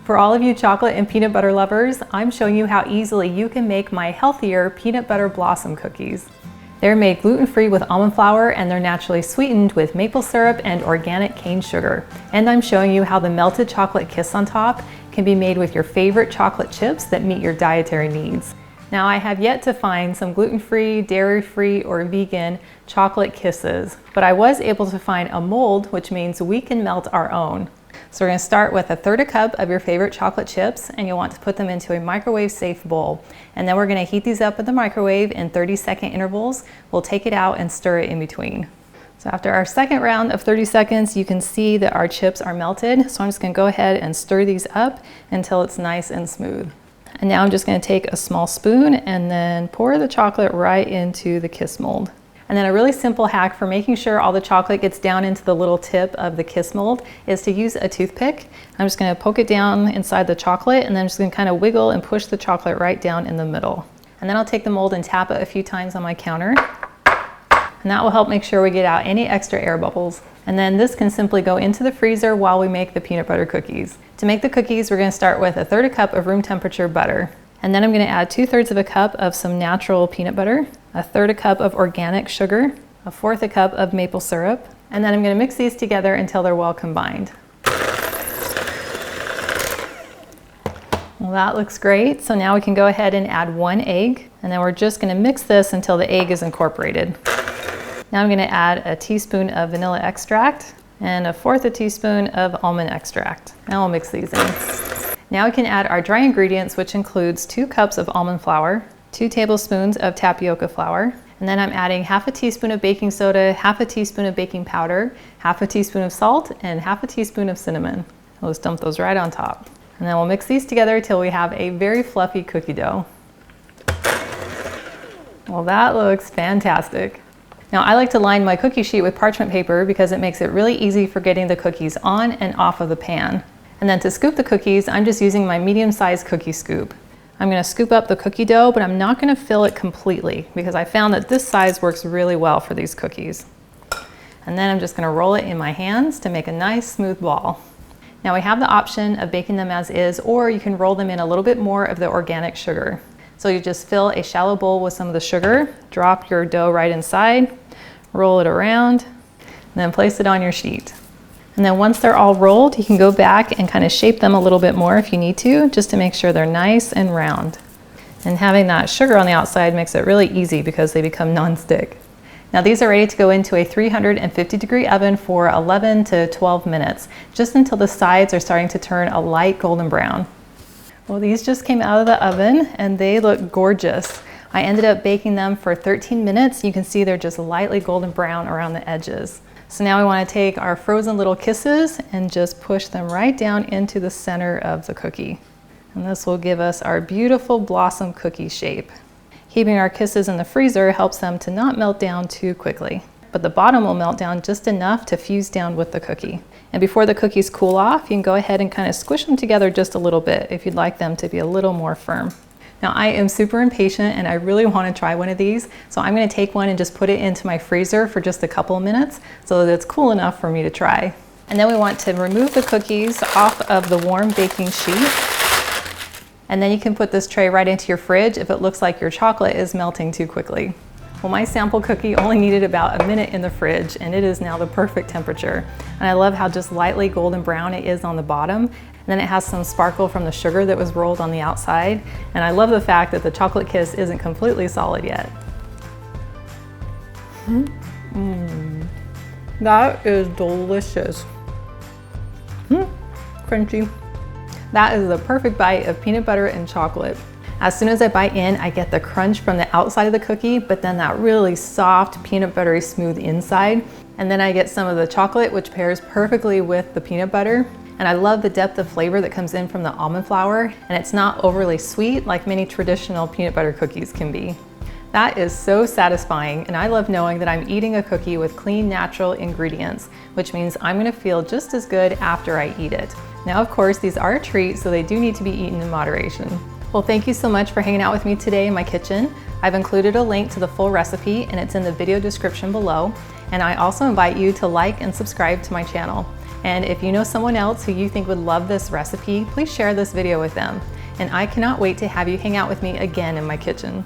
For all of you chocolate and peanut butter lovers, I'm showing you how easily you can make my healthier peanut butter blossom cookies. They're made gluten-free with almond flour and they're naturally sweetened with maple syrup and organic cane sugar. And I'm showing you how the melted chocolate kiss on top can be made with your favorite chocolate chips that meet your dietary needs. Now I have yet to find some gluten-free, dairy-free, or vegan chocolate kisses, but I was able to find a mold, which means we can melt our own. So we're going to start with 1/3 cup of your favorite chocolate chips, and you'll want to put them into a microwave safe bowl. And then we're going to heat these up in the microwave in 30-second intervals. We'll take it out and stir it in between. So after our second round of 30 seconds, you can see that our chips are melted. So I'm just going to go ahead and stir these up until it's nice and smooth. And now I'm just going to take a small spoon and then pour the chocolate right into the kiss mold. And then a really simple hack for making sure all the chocolate gets down into the little tip of the kiss mold is to use a toothpick. I'm just going to poke it down inside the chocolate, and then I'm just going to kind of wiggle and push the chocolate right down in the middle. And then I'll take the mold and tap it a few times on my counter. And that will help make sure we get out any extra air bubbles. And then this can simply go into the freezer while we make the peanut butter cookies. To make the cookies, we're going to start with 1/3 cup of room temperature butter. And then I'm going to add 2/3 cup of some natural peanut butter, 1/3 cup of organic sugar, 1/4 cup of maple syrup, and then I'm going to mix these together until they're well combined. Well, that looks great. So now we can go ahead and add 1 egg, and then we're just going to mix this until the egg is incorporated. Now I'm going to add a teaspoon of vanilla extract and 1/4 teaspoon of almond extract. Now we'll mix these in. Now we can add our dry ingredients, which includes 2 cups of almond flour, 2 tablespoons of tapioca flour, and then I'm adding 1/2 teaspoon of baking soda, 1/2 teaspoon of baking powder, 1/2 teaspoon of salt, and 1/2 teaspoon of cinnamon. I'll just dump those right on top. And then we'll mix these together till we have a very fluffy cookie dough. Well, that looks fantastic. Now I like to line my cookie sheet with parchment paper because it makes it really easy for getting the cookies on and off of the pan. And then to scoop the cookies, I'm just using my medium-sized cookie scoop. I'm going to scoop up the cookie dough, but I'm not going to fill it completely because I found that this size works really well for these cookies. And then I'm just going to roll it in my hands to make a nice smooth ball. Now we have the option of baking them as is, or you can roll them in a little bit more of the organic sugar. So you just fill a shallow bowl with some of the sugar, drop your dough right inside, roll it around, and then place it on your sheet. And then once they're all rolled, you can go back and kind of shape them a little bit more if you need to, just to make sure they're nice and round. And having that sugar on the outside makes it really easy because they become non-stick. Now these are ready to go into a 350-degree oven for 11 to 12 minutes, just until the sides are starting to turn a light golden brown. Well, these just came out of the oven and they look gorgeous. I ended up baking them for 13 minutes. You can see they're just lightly golden brown around the edges. So now we want to take our frozen little kisses and just push them right down into the center of the cookie. And this will give us our beautiful blossom cookie shape. Keeping our kisses in the freezer helps them to not melt down too quickly, but the bottom will melt down just enough to fuse down with the cookie. And before the cookies cool off, you can go ahead and kind of squish them together just a little bit if you'd like them to be a little more firm. Now I am super impatient and I really want to try one of these, so I'm going to take one and just put it into my freezer for just a couple of minutes so that it's cool enough for me to try. And then we want to remove the cookies off of the warm baking sheet. And then you can put this tray right into your fridge if it looks like your chocolate is melting too quickly. Well, my sample cookie only needed about a minute in the fridge and it is now the perfect temperature. And I love how just lightly golden brown it is on the bottom. And then it has some sparkle from the sugar that was rolled on the outside. And I love the fact that the chocolate kiss isn't completely solid yet. That is delicious. Crunchy. That is the perfect bite of peanut butter and chocolate. As soon as I bite in, I get the crunch from the outside of the cookie, but then that really soft, peanut buttery smooth inside. And then I get some of the chocolate, which pairs perfectly with the peanut butter. And I love the depth of flavor that comes in from the almond flour, and it's not overly sweet like many traditional peanut butter cookies can be. That is so satisfying, and I love knowing that I'm eating a cookie with clean, natural ingredients, which means I'm gonna feel just as good after I eat it. Now, of course, these are a treat, so they do need to be eaten in moderation. Well, thank you so much for hanging out with me today in my kitchen. I've included a link to the full recipe, and it's in the video description below. And I also invite you to like and subscribe to my channel. And if you know someone else who you think would love this recipe, please share this video with them. And I cannot wait to have you hang out with me again in my kitchen.